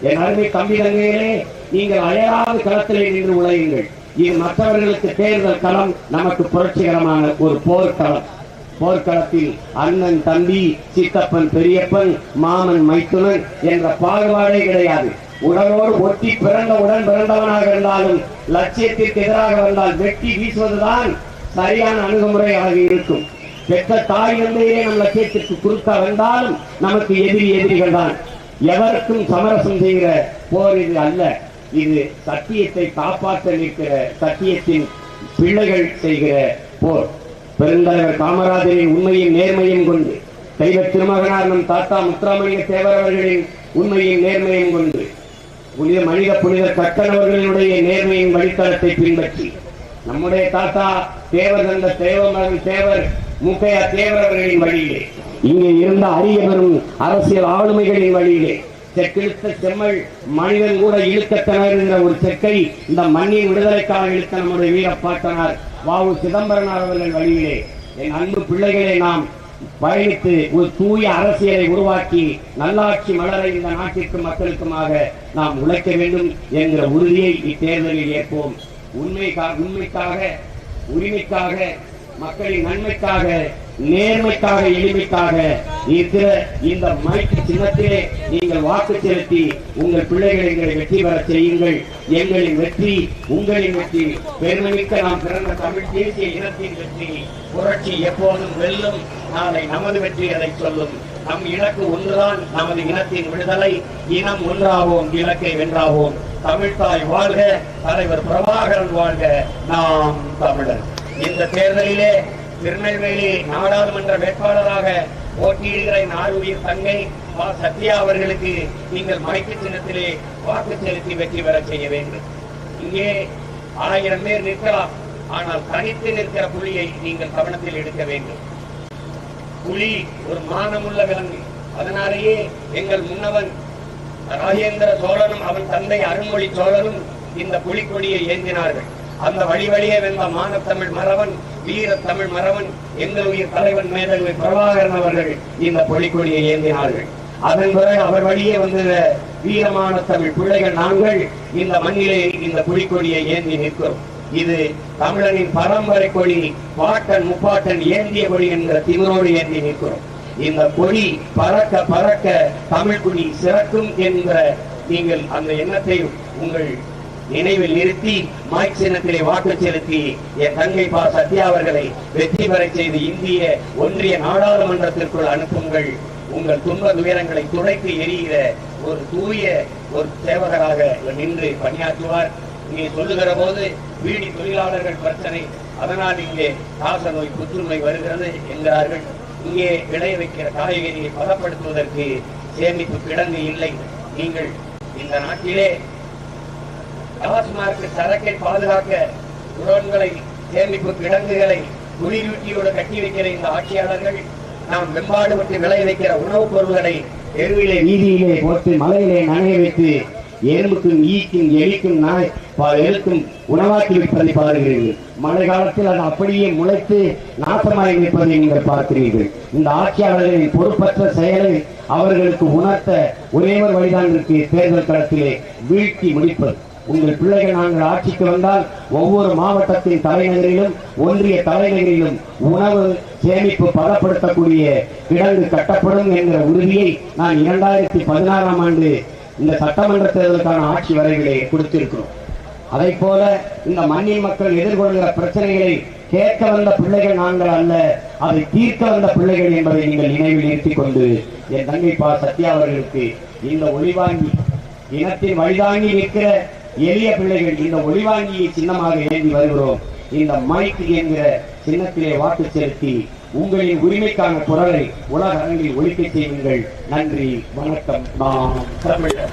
என் அருமை தம்பி தங்கையிலே, நீங்கள் அயராது களத்திலே நின்று உழையுங்கள். இது மற்றவர்களுக்கு தேர்தல் களம், நமக்கு புரட்சிகரமான ஒரு போர்க்களம். போர்க்களத்தில் அண்ணன் தம்பி, சித்தப்பன் பெரியப்பன், மாமன் மைத்துனன் என்ற பாகுபாடே கிடையாது. உடலோடு ஒட்டி பிறந்த உடன் பிறந்தவனாக இருந்தாலும் லட்சியத்திற்கு எதிராக வந்தால் வெட்டி வீசுவதுதான் சரியான அணுகுமுறையாக இருக்கும். பெற்ற தாய் தந்தையே நம் லட்சியத்திற்கு குறுக்க வந்தாலும் நமக்கு எதிரிகள் தான். எவருக்கும் சமரசம் செய்கிற போர் இது அல்ல. இது சத்தியத்தை காப்பாற்ற நிற்கிற சத்தியத்தின் பிள்ளைகள் செய்கிற போர். பெருந்தலைவர் காமராஜரின் உண்மையும் நேர்மையும் கொண்டு, தெய்வ திருமகனார் நம் தாத்தா முத்துராமலிங்க தேவர் அவர்களின் உண்மையும் நேர்மையும் கொண்டு, புனித கட்டணவர்களுடைய நேர்மையின் வழித்தளத்தை பின்பற்றி, நம்முடைய தாத்தா தேவர் தந்த தேவர் முக்கையா தேவர் அவர்களின் வழியிலே, இங்கே இருந்த அரிய பெறும் அரசியல் ஆளுமைகளின் வழியிலே, செக்கிழுத்த செம்மல் மனிதன் கூட இழுக்கத்தனர் ஒரு செக்கை இந்த மண்ணின் விடுதலைக்காக இழுத்த நம்முடைய வீரப்பாட்டனார் வாவு சிதம்பரனார் அவர்கள் வழியிலே, என் அன்பு பிள்ளைகளை நாம் பயணித்து ஒரு தூய அரசியலை உருவாக்கி நல்லாட்சி மலர இந்த நாட்டிற்கு மக்களுக்குமாக நாம் உழைக்க வேண்டும் என்கிற உறுதியை இத்தேர்தலில் ஏற்போம். உண்மைக்காக, உரிமைக்காக, மக்களின் நன்மைக்காக, நேர்மைக்காக, எளிமைக்காக இருக்கிற இந்த மைக்கு சின்னத்திலே நீங்கள் வாக்கு செலுத்தி உங்கள் பிள்ளைகளை எங்களை வெற்றி பெற செய்யுங்கள். எங்களின் வெற்றி உங்களின் வெற்றி. பெருமைமிக்க நாம் பிறந்த தமிழ் தேசிய இனத்தின் வெற்றி. புரட்சி எப்போதும் வெல்லும். நாளை நமது வெற்றி அதை சொல்லும். நம் இலக்கு ஒன்றுதான், நமது இனத்தின் விடுதலை. இனம் ஒன்றாவோம், இலக்கை வென்றாவோம். தமிழ்தாய் வாழ்க, தலைவர் பிரபாகரன் வாழ்க, நாம் தமிழர். இந்த தேர்தலிலே திருநெல்வேலி நாடாளுமன்ற வேட்பாளராக போட்டியிடுகிற நாடுடைய தங்கை சத்யா அவர்களுக்கு நீங்கள் மைக்கு சின்னத்திலே வாக்கு செலுத்தி வெற்றி பெற செய்ய வேண்டும். இங்கே 1000 பேர் நிற்கலாம், ஆனால் தனித்து நிற்கிற புலியை நீங்கள் கவனத்தில் எடுக்க வேண்டும். புலி ஒரு மானமுள்ள விலங்கு. அதனாலேயே எங்கள் முன்னவன் ராஜேந்திர சோழனும் அவன் தந்தை அருண்மொழி சோழனும் இந்த புலிக்கொடியை ஏந்தினார்கள். அந்த வழியே வென்ற மானத்தமிழ் மறவன், வீர தமிழ் மறவன், எங்களுடைய தலைவன் மேதகு பிரபாகரன் அவர்கள் இந்த புலிக்கொடியை ஏந்தினார்கள். அதன் பிறகு அவர் வழியே வந்த வீரமான தமிழ் பிள்ளைகள் நாங்கள் இந்த மண்ணிலே இந்த புலிக்கொடியை ஏந்தி நிற்கிறோம். இது தமிழனின் பரம்பரை கொடி. பாட்டன் முப்பாட்டன் ஏந்திய கொடி என்ற திமிரோடு ஏந்தி நிற்கிறோம். இந்த கொடி பறக்க பறக்க தமிழ் கொடி சிறக்கும் என்ற நீங்கள் அந்த எண்ணத்தை உங்கள் நினைவில் நிறுத்தி மைக் சின்னத்திலே வாக்கு செலுத்தி என் தங்கை சத்யா அவர்களை வெற்றி பெற செய்து இந்திய ஒன்றிய நாடாளுமன்றத்திற்குள் அனுப்புங்கள். உங்கள் துன்ப துயரங்களை துடைத்து எரிகிற ஒரு தூய ஒரு சேவகராக நின்று பணியாற்றுவார். இங்கே சொல்லுகிற போது வீடி தொழிலாளர்கள் பிரச்சனை, அதனால் இங்கே காச நோய், புற்றுநோய் வருகிறது என்கிறார்கள். இங்கே விளைய வைக்கிற காய்கறியை பதப்படுத்துவதற்கு சேமிப்பு கிடங்கு இல்லை. நீங்கள் இந்த நாட்டிலே டாஸ்மார்க் சரக்கை பாதுகாக்க குடோன்களை, சேமிப்பு கிடங்குகளை குளிரூட்டியோடு கட்டி வைக்கிற இந்த ஆட்சியாளர்கள் நாம் வெம்பாடுபட்டு விளை வைக்கிற உணவுப் பொருள்களை தெருவிலே வீதியிலே போட்டு மலையிலே நனைய வைத்து எறும்புக்கும் ஈக்கும் எலிக்கும் எழுக்கும் உணவாக்கி வைப்பதை பாருகிறீர்கள். மழை காலத்தில் அது அப்படியே முளைத்து நாசமாய் வைப்பதை நீங்கள் பார்க்கிறீர்கள். இந்த ஆட்சியாளர்களின் பொறுப்பற்ற செயலை அவர்களுக்கு உணர்த்த ஒரே ஒரு வழிதான் இருக்கு, தேர்தல் களத்திலே வீழ்த்தி முடிப்பது. உங்கள் பிள்ளைகள் நாங்கள் ஆட்சிக்கு வந்தால் ஒவ்வொரு மாவட்டத்தின் தலைநகரிலும் ஒன்றிய தலைநகரிலும் உணவு சேமிப்பு பதப்படுத்தக்கூடிய கிடங்கு கட்டப்படும் என்கிற உறுதியை நான் 2016ஆம் ஆண்டு இந்த சட்டமன்ற தேர்தலுக்கான ஆட்சி வரைவிலே கொடுத்திருக்கிறோம். அதை போல இந்த மண்ணின் மக்கள் எதிர்கொள்கிற பிரச்சனைகளை கேட்க வந்த பிள்ளைகள் நாங்கள் அல்ல, அதை தீர்க்க வந்த பிள்ளைகள் என்பதை நீங்கள் நினைவில் நிறுத்திக் கொண்டு என் தங்கை சத்யா அவர்களுக்கு இந்த ஒளிவாங்கி இனத்தின் வழிதாங்கி நிற்கிற எளிய பிள்ளைகள் இந்த ஒளிவாங்கியை சின்னமாக ஏந்தி வருகிறோம். இந்த மைக் என்கிற சின்னத்திலே வாக்கு செலுத்தி உங்களின் உரிமைக்கான குரலை உலக அரங்கில் ஒலிக்க செய்யுங்கள். நன்றி, வணக்கம். நாம் தமிழர்.